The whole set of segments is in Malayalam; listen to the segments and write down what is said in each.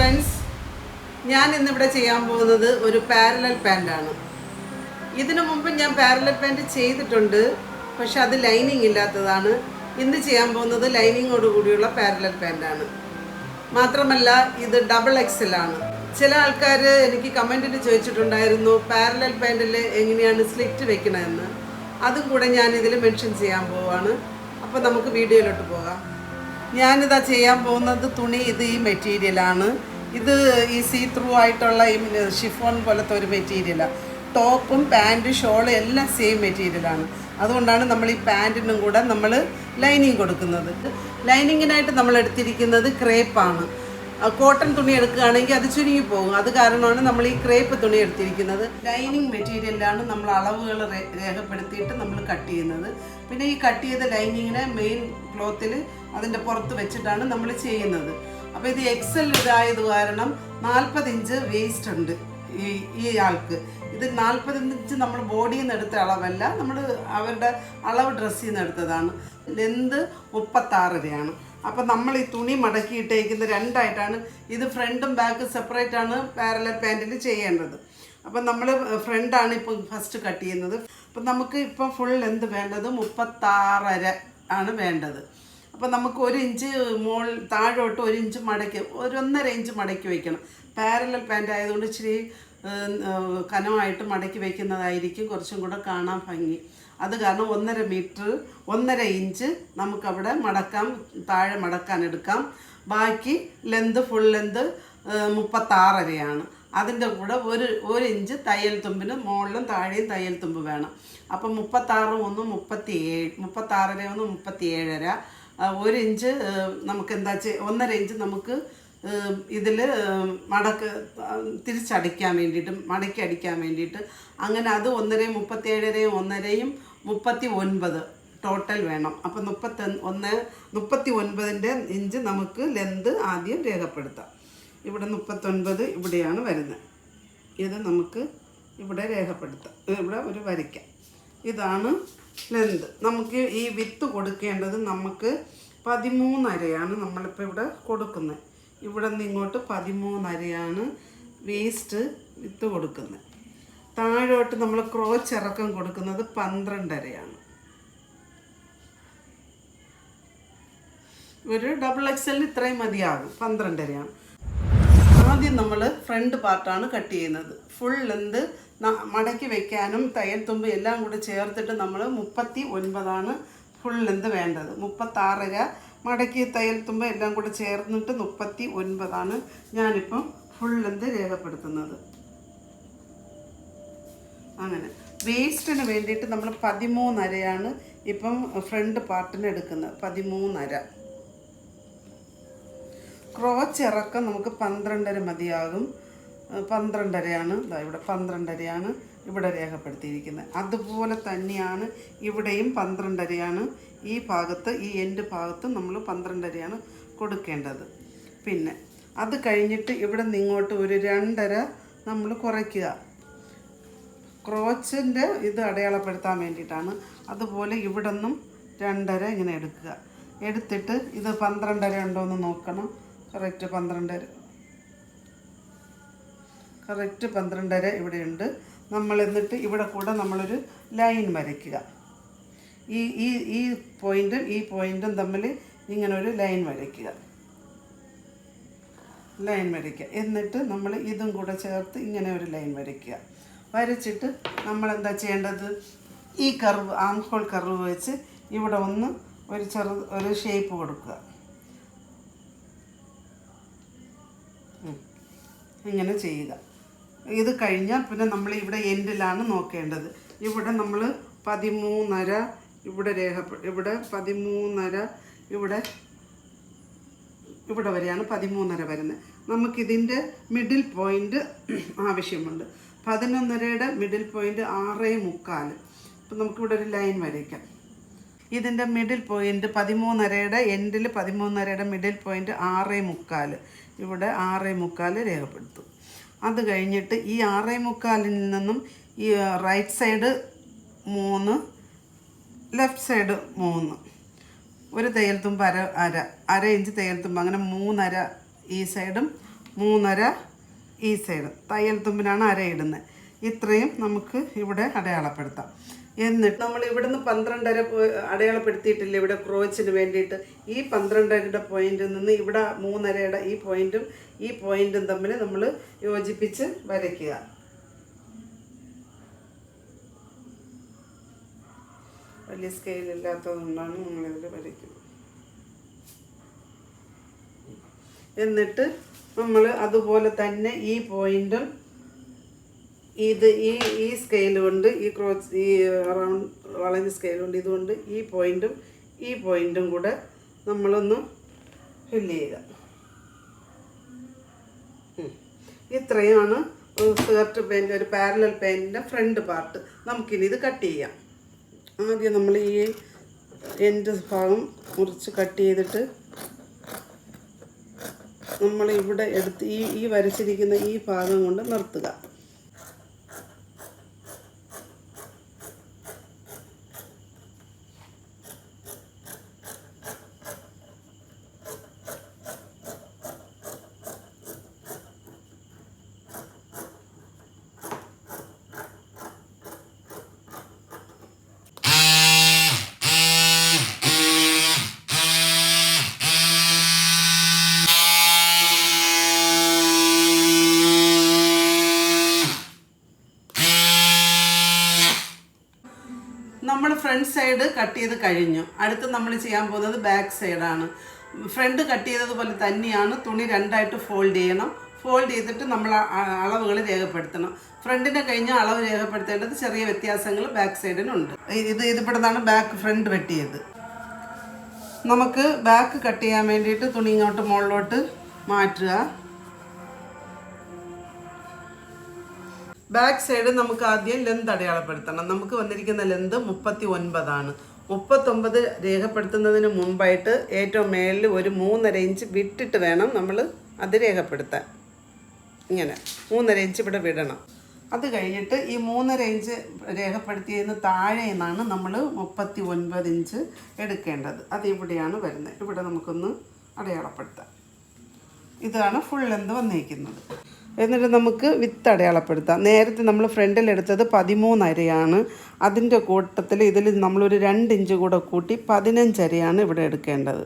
ഫ്രണ്ട്സ്, ഞാൻ ഇന്നിവിടെ ചെയ്യാൻ പോകുന്നത് ഒരു പാരലൽ പാൻ്റാണ്. ഇതിനു മുമ്പ് ഞാൻ പാരലൽ പാൻറ് ചെയ്തിട്ടുണ്ട്, പക്ഷെ അത് ലൈനിങ് ഇല്ലാത്തതാണ്. ഇന്ന് ചെയ്യാൻ പോകുന്നത് ലൈനിങ്ങോട് കൂടിയുള്ള പാരലൽ പാൻ്റാണ്. മാത്രമല്ല ഇത് ഡബിൾ എക്സൽ ആണ്. ചില ആൾക്കാർ എനിക്ക് കമൻറ്റിൽ ചോദിച്ചിട്ടുണ്ടായിരുന്നു പാരലൽ പാൻറ്റിൽ എങ്ങനെയാണ് സ്ലിറ്റ് വെക്കണമെന്ന്. അതും കൂടെ ഞാൻ ഇതിൽ മെൻഷൻ ചെയ്യാൻ പോവാണ്. അപ്പോൾ നമുക്ക് വീഡിയോയിലോട്ട് പോകാം. ഞാനിതാ ചെയ്യാൻ പോകുന്നത് തുണി ഇത് ഈ മെറ്റീരിയലാണ്. ഇത് ഈ സീ ത്രൂ ആയിട്ടുള്ള ഈ ഷിഫോൺ പോലത്തെ ഒരു മെറ്റീരിയലാണ്. ടോപ്പും പാൻറ്റും ഷോളും എല്ലാം സെയിം മെറ്റീരിയലാണ്. അതുകൊണ്ടാണ് നമ്മൾ ഈ പാൻറ്റിനും കൂടെ നമ്മൾ ലൈനിങ് കൊടുക്കുന്നത്. ലൈനിങ്ങിനായിട്ട് നമ്മൾ എടുത്തിരിക്കുന്നത് ക്രേപ്പാണ്. കോട്ടൺ തുണി എടുക്കുകയാണെങ്കിൽ അത് ചുരുങ്ങി പോകും. അത് കാരണമാണ് നമ്മൾ ഈ ക്രേപ്പ് തുണി എടുത്തിരിക്കുന്നത്. ലൈനിങ് മെറ്റീരിയലാണ് നമ്മൾ അളവുകൾ രേഖപ്പെടുത്തിയിട്ട് നമ്മൾ കട്ട് ചെയ്യുന്നത്. പിന്നെ ഈ കട്ട് ചെയ്ത ലൈനിങ്ങിനെ മെയിൻ ക്ലോത്തിൽ അതിൻ്റെ പുറത്ത് വെച്ചിട്ടാണ് നമ്മൾ ചെയ്യുന്നത്. അപ്പോൾ ഇത് എക്സൽ ഇതായത് കാരണം 40 ഇഞ്ച് വേസ്റ്റ് ഉണ്ട് ഈ ആൾക്ക്. ഇത് 40 ഇഞ്ച് നമ്മൾ ബോഡിയിൽ നിന്ന് എടുത്ത അളവല്ല, നമ്മൾ അവരുടെ അളവ് ഡ്രസ്സിൽ നിന്ന് എടുത്തതാണ്. ലെന്ത് 36 അപ്പം നമ്മൾ ഈ തുണി മടക്കിയിട്ടേക്കുന്ന രണ്ടായിട്ടാണ്. ഇത് ഫ്രണ്ടും ബാക്കും സെപ്പറേറ്റ് ആണ് പാരലൽ പാൻറ്റിൽ ചെയ്യേണ്ടത്. അപ്പം നമ്മൾ ഫ്രണ്ടാണ് ഇപ്പം ഫസ്റ്റ് കട്ട് ചെയ്യുന്നത്. അപ്പം നമുക്ക് ഇപ്പം ഫുൾ ലെന്ത് വേണ്ടത് 36 ആണ് വേണ്ടത്. അപ്പം നമുക്ക് 1 ഇഞ്ച് താഴോട്ട് 1 ഇഞ്ച് മടക്കി 1.5 ഇഞ്ച് മടക്കി വയ്ക്കണം. പാരലൽ പാൻറ്റ് ആയതുകൊണ്ട് ഇച്ചിരി കനമായിട്ട് മടക്കി വയ്ക്കുന്നതായിരിക്കും കുറച്ചും കൂടെ കാണാൻ ഭംഗി. അത് കാരണം 1.5 മീറ്റർ 1.5 ഇഞ്ച് നമുക്കവിടെ താഴെ മടക്കാൻ എടുക്കാം. ബാക്കി ലെന്ത് ഫുൾ ലെന്ത് 36 അതിൻ്റെ കൂടെ 1 ഇഞ്ച് തയ്യൽ തുമ്പിന് മുകളിലും താഴെയും തയ്യൽ തുമ്പ് വേണം. അപ്പം 36 1 37 36 1 37. 1 ഇഞ്ച് നമുക്ക് 1.5 ഇഞ്ച് നമുക്ക് ഇതിൽ തിരിച്ചടിക്കാൻ വേണ്ടിയിട്ട് മടക്കി അടിക്കാൻ വേണ്ടിയിട്ട്. അങ്ങനെ അത് 1.5 37 1.5 39 ടോട്ടൽ വേണം. അപ്പം 39 ഇഞ്ച് നമുക്ക് ലെന്ത് ആദ്യം രേഖപ്പെടുത്താം. ഇവിടെ 39 ഇവിടെയാണ് വരുന്നത്. ഇത് നമുക്ക് ഇവിടെ രേഖപ്പെടുത്താം. ഇവിടെ ഒരു വരയ്ക്കാം. ഇതാണ് ലെന്ത്. നമുക്ക് ഈ വിത്ത് കൊടുക്കേണ്ടത് നമുക്ക് 13.5 നമ്മളിപ്പോൾ ഇവിടെ കൊടുക്കുന്നത്. ഇവിടെ നിന്ന് ഇങ്ങോട്ട് 13.5 വേസ്റ്റ് വിത്ത് കൊടുക്കുന്നത്. താഴോട്ട് നമ്മൾ ക്രോച്ച് ഇറക്കം കൊടുക്കുന്നത് 12.5. ഒരു ഡബിൾ എക്സലിന് ഇത്രയും മതിയാകും. 12.5. ആദ്യം നമ്മൾ ഫ്രണ്ട് പാർട്ടാണ് കട്ട് ചെയ്യുന്നത്. ഫുൾ ലെന്ത് മടക്കി വെക്കാനും തയ്യൽ തുമ്പ് എല്ലാം കൂടെ ചേർത്തിട്ട് നമ്മൾ 39 ഫുൾ ലെന്ത് വേണ്ടത്. 36 മടക്കി തയ്യൽ തുമ്പ് എല്ലാം കൂടെ ചേർന്നിട്ട് 39 ഞാനിപ്പം ഫുൾ ലെന്ത് രേഖപ്പെടുത്തുന്നത്. അങ്ങനെ വേസ്റ്റിന് വേണ്ടിയിട്ട് നമ്മൾ 13.5 ഇപ്പം ഫ്രണ്ട് പാർട്ടിന് എടുക്കുന്നത്. 13.5. ക്രോച്ച് ഇറക്കം നമുക്ക് 12.5 മതിയാകും. 12.5 ഇവിടെ 12.5 ഇവിടെ രേഖപ്പെടുത്തിയിരിക്കുന്നത്. അതുപോലെ തന്നെയാണ് ഇവിടെയും 12.5 ഈ ഭാഗത്ത് ഈ എൻഡ് ഭാഗത്ത് നമ്മൾ 12.5 കൊടുക്കേണ്ടത്. പിന്നെ അത് കഴിഞ്ഞിട്ട് ഇവിടെ നിന്ന് ഇങ്ങോട്ട് ഒരു 2.5 നമ്മൾ കുറയ്ക്കുക. ക്രോച്ചിൻ്റെ ഇത് അടയാളപ്പെടുത്താൻ വേണ്ടിയിട്ടാണ്. അതുപോലെ ഇവിടെ നിന്നും 2.5 ഇങ്ങനെ എടുക്കുക. എടുത്തിട്ട് ഇത് 12.5 ഉണ്ടോയെന്ന് നോക്കണം. കറക്റ്റ് 12.5 ഇവിടെയുണ്ട്. നമ്മൾ എന്നിട്ട് ഇവിടെ കൂടെ നമ്മളൊരു ലൈൻ വരയ്ക്കുക. ഈ പോയിൻറ്റും തമ്മിൽ ഇങ്ങനെ ഒരു ലൈൻ വരയ്ക്കുക. എന്നിട്ട് നമ്മൾ ഇതും കൂടെ ചേർത്ത് ഇങ്ങനെ ഒരു ലൈൻ വരയ്ക്കുക. വരച്ചിട്ട് നമ്മൾ എന്താ ചെയ്യേണ്ടത്, ഈ കർവ് ആംഹോൾ കർവ് വെച്ച് ഇവിടെ ഒരു ഷേപ്പ് കൊടുക്കുക. ഇങ്ങനെ ചെയ്യുക. ഇത് കഴിഞ്ഞാൽ പിന്നെ നമ്മൾ ഇവിടെ എൻഡിലാണ് നോക്കേണ്ടത്. ഇവിടെ നമ്മൾ 13.5 ഇവിടെ ഇവിടെ 13.5 ഇവിടെ വരെയാണ് 13.5 വരുന്നത്. നമുക്കിതിൻ്റെ മിഡിൽ പോയിൻ്റ് ആവശ്യമുണ്ട്. 11.5 മിഡിൽ പോയിൻ്റ് 6.25. അപ്പം നമുക്കിവിടെ ഒരു ലൈൻ വരയ്ക്കാം. ഇതിൻ്റെ മിഡിൽ പോയിൻ്റ് 13.5 എൻഡിൽ 13.5 മിഡിൽ പോയിൻ്റ് 6.25. ഇവിടെ 6.25 രേഖപ്പെടുത്തും. അത് കഴിഞ്ഞിട്ട് ഈ 6.25 നിന്നും ഈ റൈറ്റ് സൈഡ് 3 ലെഫ്റ്റ് സൈഡ് 3 ഒരു തയ്യൽ തുമ്പ് അര ഇഞ്ച് തയ്യൽ തുമ്പ്, അങ്ങനെ 3.5 ഈ സൈഡും 3.5 ഈ സൈഡ് തയ്യൽ തുമ്പിനാണ് അരയിടുന്നത്. ഇത്രയും നമുക്ക് ഇവിടെ അടയാളപ്പെടുത്താം. എന്നിട്ട് നമ്മൾ ഇവിടുന്ന് 12.5 അടയാളപ്പെടുത്തിയിട്ടില്ല ഇവിടെ ക്രോച്ചിന് വേണ്ടിയിട്ട്. ഈ 12.5 പോയിന്റിൽ നിന്ന് ഇവിടെ 3.5 ഈ പോയിന്റും തമ്മിൽ നമ്മൾ യോജിപ്പിച്ച് വരയ്ക്കുക. വലിയ സ്കെയിലില്ലാത്തതുകൊണ്ടാണ് നമ്മളിതിൽ വരയ്ക്കുന്നത്. എന്നിട്ട് നമ്മൾ അതുപോലെ തന്നെ ഈ പോയിന്റും ഈ സ്കെയിൽ കൊണ്ട് ഈ ക്രോച്ച് ഈ റൗണ്ട് വളഞ്ഞ സ്കെയിൽ കൊണ്ട് ഇതുകൊണ്ട് ഈ പോയിന്റും കൂടെ നമ്മളൊന്ന് ഫില്ല് ചെയ്യുക. ഇത്രയാണ് സ്കർട്ട് പെയിൻറ്റ്, ഒരു പാരലൽ പെയിൻറ്റിൻ്റെ ഫ്രണ്ട് പാർട്ട്. നമുക്കിനി ഇത് കട്ട് ചെയ്യാം. ആദ്യം നമ്മൾ ഈ എൻഡ് ഭാഗം മുറിച്ച് കട്ട് ചെയ്തിട്ട് നമ്മൾ ഇവിടെ എടുത്ത് ഈ വരച്ചിരിക്കുന്ന ഈ ഭാഗം കൊണ്ട് നിർത്തുക. നമ്മൾ ഫ്രണ്ട് സൈഡ് കട്ട് ചെയ്ത് കഴിഞ്ഞു. അടുത്ത് നമ്മൾ ചെയ്യാൻ പോകുന്നത് ബാക്ക് സൈഡാണ്. ഫ്രണ്ട് കട്ട് ചെയ്തതുപോലെ തന്നെയാണ്. തുണി 2ആയിട്ട് ഫോൾഡ് ചെയ്യണം. ഫോൾഡ് ചെയ്തിട്ട് നമ്മൾ അളവുകൾ രേഖപ്പെടുത്തണം. ഫ്രണ്ടിനെ കഴിഞ്ഞ് അളവ് രേഖപ്പെടുത്തേണ്ടത് ചെറിയ വ്യത്യാസങ്ങൾ ബാക്ക് സൈഡിനുണ്ട്. ഇതിവിടെ നിന്നാണ് ബാക്ക് ഫ്രണ്ട് വെട്ടിയത്. നമുക്ക് ബാക്ക് കട്ട് ചെയ്യാൻ വേണ്ടിയിട്ട് തുണി ഇങ്ങോട്ട് മുകളിലോട്ട് മാറ്റുക. ബാക്ക് സൈഡ് നമുക്ക് ആദ്യം ലെന്ത് അടയാളപ്പെടുത്തണം. നമുക്ക് വന്നിരിക്കുന്ന ലെന്ത് 39 39 രേഖപ്പെടുത്തുന്നതിന് മുമ്പായിട്ട് ഏറ്റവും മേളിൽ ഒരു 3.5 ഇഞ്ച് വിട്ടിട്ട് വേണം നമ്മൾ അത് രേഖപ്പെടുത്താൻ. ഇങ്ങനെ 3.5 ഇഞ്ച് ഇവിടെ വിടണം. അത് കഴിഞ്ഞിട്ട് ഈ 3.5 ഇഞ്ച് രേഖപ്പെടുത്തിയതിന് താഴെ നിന്നാണ് നമ്മൾ 39 ഇഞ്ച് എടുക്കേണ്ടത്. അത് ഇവിടെയാണ് വരുന്നത്. ഇവിടെ നമുക്കൊന്ന് അടയാളപ്പെടുത്താം. ഇതാണ് ഫുൾ ലെന്ത് വന്നിരിക്കുന്നത്. എന്നിട്ട് നമുക്ക് വിത്ത് അടയാളപ്പെടുത്താം. നേരത്തെ നമ്മൾ ഫ്രണ്ടിലെടുത്തത് 13.5 അതിൻ്റെ കൂട്ടത്തിൽ ഇതിൽ നമ്മളൊരു 2 ഇഞ്ച് കൂടെ കൂട്ടി 15.5 ഇവിടെ എടുക്കേണ്ടത്.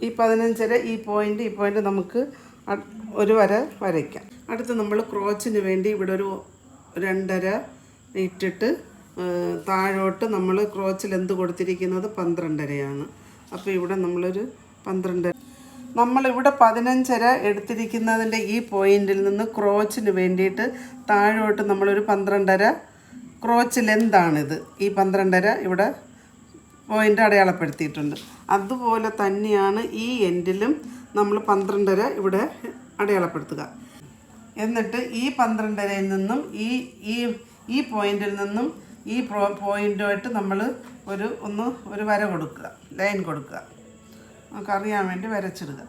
ഈ 15.5 ഈ പോയിൻ്റ് നമുക്ക് ഒരു വര വരയ്ക്കാം. അടുത്ത് നമ്മൾ ക്രോച്ചിന് വേണ്ടി ഇവിടെ ഒരു 2.5 ഇട്ടിട്ട് താഴോട്ട് നമ്മൾ ക്രോച്ചിൽ എന്ത് കൊടുത്തിരിക്കുന്നത് 12.5. അപ്പോൾ ഇവിടെ നമ്മളൊരു 12. നമ്മളിവിടെ 15.5 എടുത്തിരിക്കുന്നതിൻ്റെ ഈ പോയിന്റിൽ നിന്ന് ക്രോച്ചിന് വേണ്ടിയിട്ട് താഴോട്ട് നമ്മളൊരു 12.5 ക്രോച്ച് ലെന്താണിത്. ഈ 12.5 ഇവിടെ പോയിൻ്റ് അടയാളപ്പെടുത്തിയിട്ടുണ്ട്. അതുപോലെ തന്നെയാണ് ഈ എൻഡിലും നമ്മൾ 12.5 ഇവിടെ അടയാളപ്പെടുത്തുക. എന്നിട്ട് ഈ 12.5 നിന്നും ഈ പോയിന്റിൽ നിന്നും ഈ പോയിന്റുമായിട്ട് നമ്മൾ ഒരു വര കൊടുക്കുക, ലൈൻ കൊടുക്കുക. നമുക്കറിയാൻ വേണ്ടി വരച്ചിടുക.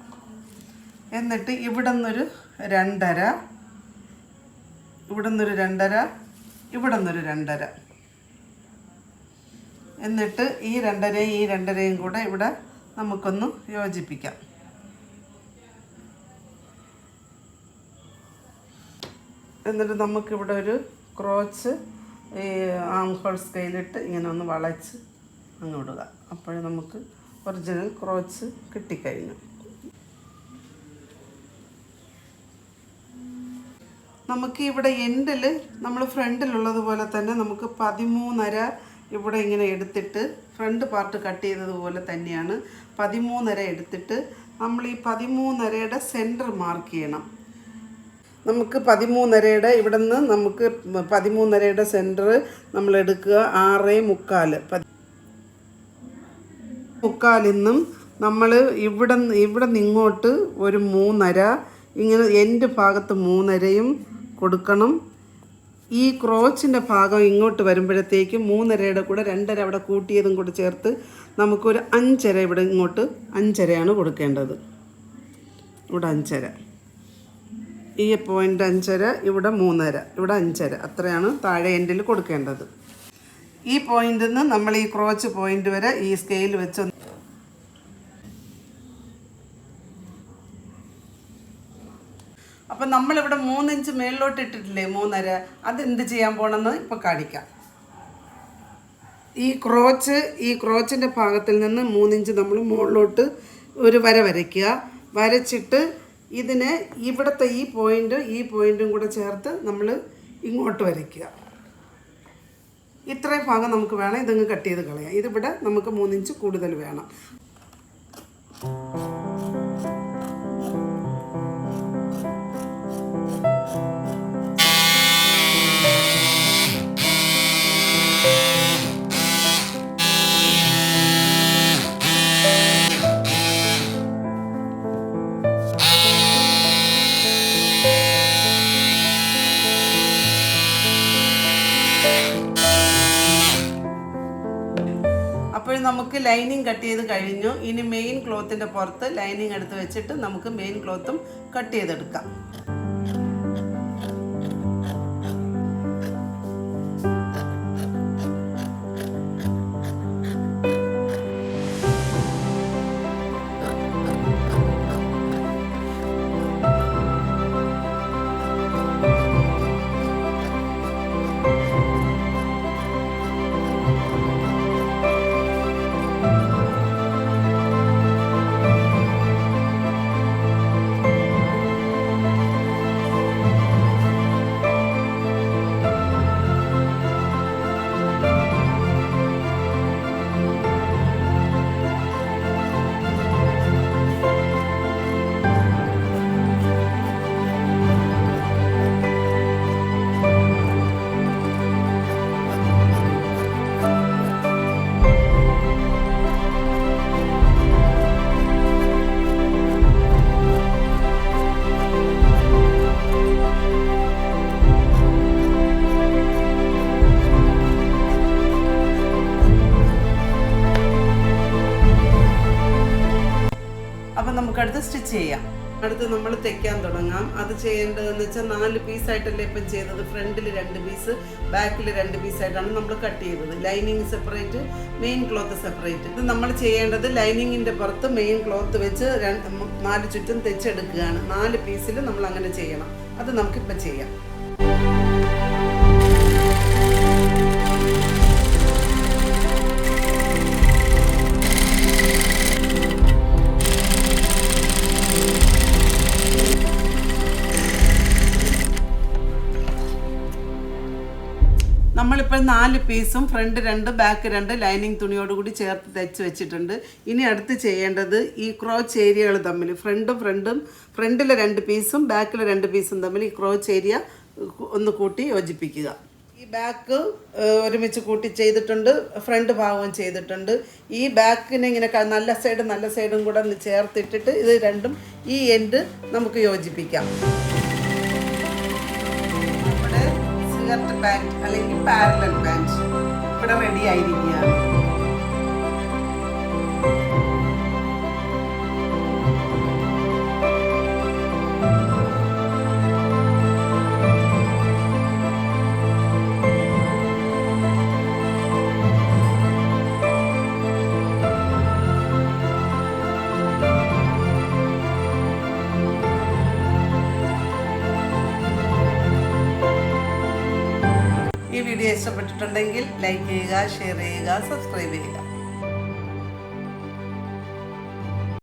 എന്നിട്ട് ഇവിടെ നിന്നൊരു 2.5, ഇവിടെ നിന്നൊരു 2.5, ഇവിടെ നിന്നൊരു 2.5. എന്നിട്ട് ഈ 2.5യും ഈ 2.5യും കൂടെ ഇവിടെ നമുക്കൊന്ന് യോജിപ്പിക്കാം. എന്നിട്ട് നമുക്കിവിടെ ഒരു ക്രോച്ച് ഈ ആം ഹോൾ സ്കെയിലിട്ട് ഇങ്ങനെ ഒന്ന് വളച്ച് അങ്ങ് വിടുക. അപ്പോഴേ നമുക്ക് ഒറിജിനൽ ക്രോച്ച് കിട്ടിക്കഴിഞ്ഞു. നമുക്ക് ഇവിടെ എൻഡിൽ നമ്മൾ ഫ്രണ്ടിലുള്ളതുപോലെ തന്നെ നമുക്ക് 13.5 ഇവിടെ ഇങ്ങനെ എടുത്തിട്ട് ഫ്രണ്ട് പാർട്ട് കട്ട് ചെയ്തതുപോലെ തന്നെയാണ് 13.5 എടുത്തിട്ട് നമ്മൾ ഈ 13.5യുടെ സെൻറ്റർ മാർക്ക് ചെയ്യണം. നമുക്ക് 13.5യുടെ ഇവിടെ നിന്ന് നമുക്ക് 13.5യുടെ സെൻറ്റർ നമ്മൾ എടുക്കുക 6.25 നിന്നും നമ്മൾ ഇവിടെ നിന്ന് ഇങ്ങോട്ട് ഒരു 3.5 ഇങ്ങനെ എൻഡ് ഭാഗത്ത് 3.5യും കൊടുക്കണം. ഈ ക്രോച്ചിൻ്റെ ഭാഗം ഇങ്ങോട്ട് വരുമ്പോഴത്തേക്ക് 3.5യുടെ കൂടെ 2.5 അവിടെ കൂട്ടിയതും കൂടെ ചേർത്ത് നമുക്കൊരു 5.5 ഇവിടെ ഇങ്ങോട്ട് 5.5 കൊടുക്കേണ്ടത്. ഇവിടെ 5.5, ഈ പോയിൻ്റ് 5.5, ഇവിടെ 3.5, ഇവിടെ 5.5, അത്രയാണ് താഴെ എൻഡിൽ കൊടുക്കേണ്ടത്. ഈ പോയിന്റിൽ നിന്ന് നമ്മൾ ഈ ക്രോച്ച് പോയിന്റ് വരെ ഈ സ്കെയിൽ വെച്ച് അപ്പം നമ്മളിവിടെ 3 ഇഞ്ച് മേളിലോട്ട് ഇട്ടിട്ടില്ലേ 3.5, അതെന്ത് ചെയ്യാൻ പോകണമെന്ന് ഇപ്പോൾ കാണിക്കാം. ഈ ക്രോച്ചിൻ്റെ ഭാഗത്തിൽ നിന്ന് 3 ഇഞ്ച് നമ്മൾ മുകളിലോട്ട് ഒരു വര വരയ്ക്കുക. വരച്ചിട്ട് ഇതിനെ ഇവിടുത്തെ ഈ പോയിൻറ്റും കൂടെ ചേർത്ത് നമ്മൾ ഇങ്ങോട്ട് വരയ്ക്കുക. ഇത്രയും ഭാഗം നമുക്ക് വേണം. ഇതങ്ങ് കട്ട് ചെയ്ത് കളയാം. ഇതിവിടെ നമുക്ക് 3 ഇഞ്ച് കൂടുതൽ വേണം. അപ്പോൾ നമുക്ക് ലൈനിങ് കട്ട് ചെയ്ത് കഴിഞ്ഞു. ഇനി മെയിൻ ക്ലോത്തിൻ്റെ പുറത്ത് ലൈനിങ് എടുത്ത് വെച്ചിട്ട് നമുക്ക് മെയിൻ ക്ലോത്തും കട്ട് ചെയ്തെടുക്കാം. അപ്പം നമുക്കടുത്ത് സ്റ്റിച്ച് ചെയ്യാം. അടുത്ത് നമ്മൾ തയ്ക്കാൻ തുടങ്ങാം. അത് ചെയ്യേണ്ടതെന്ന് വെച്ചാൽ 4 പീസായിട്ടല്ലേ ഇപ്പം ചെയ്തത്. ഫ്രണ്ടിൽ 2 പീസ്, ബാക്കിൽ 2 പീസായിട്ടാണ് നമ്മൾ കട്ട് ചെയ്തത്. Lining separate, main cloth separate. ഇത് നമ്മൾ ചെയ്യേണ്ടത് ലൈനിങ്ങിൻ്റെ പുറത്ത് മെയിൻ ക്ലോത്ത് വെച്ച് 4 ചുറ്റും തെച്ചെടുക്കുകയാണ്. 4 പീസിൽ നമ്മൾ അങ്ങനെ ചെയ്യണം. അത് നമുക്കിപ്പം ചെയ്യാം. നമ്മളിപ്പോൾ 4 പീസും ഫ്രണ്ട് 2 ബാക്ക് 2 ലൈനിങ് തുണിയോടുകൂടി ചേർത്ത് തയ്ച്ച് വെച്ചിട്ടുണ്ട്. ഇനി അടുത്ത് ചെയ്യേണ്ടത് ഈ ക്രോച്ച് ഏരിയകൾ തമ്മിൽ ഫ്രണ്ടിലെ 2 പീസും ബാക്കിലെ 2 പീസും തമ്മിൽ ഈ ക്രോച്ച് ഏരിയ ഒന്ന് കൂട്ടി യോജിപ്പിക്കുക. ഈ ബാക്ക് ഒരുമിച്ച് കൂട്ടി ചെയ്തിട്ടുണ്ട്, ഫ്രണ്ട് ഭാഗവും ചെയ്തിട്ടുണ്ട്. ഈ ബാക്കിനെ ഇങ്ങനെ നല്ല സൈഡും കൂടെ ഒന്ന് ചേർത്തിട്ടിട്ട് ഇത് രണ്ടും ഈ എൻഡ് നമുക്ക് യോജിപ്പിക്കാം. സ്കർട്ട് പാൻറ് അല്ലെങ്കിൽ പാരലൽ പാൻറ് ഇവിടെ റെഡി ആയിരിക്കുകയാണ്. ഈ വീഡിയോ ഇഷ്ടപ്പെട്ടിട്ടുണ്ടെങ്കിൽ ലൈക്ക് ചെയ്യുക, ഷെയർ ചെയ്യുക, സബ്സ്ക്രൈബ് ചെയ്യുക.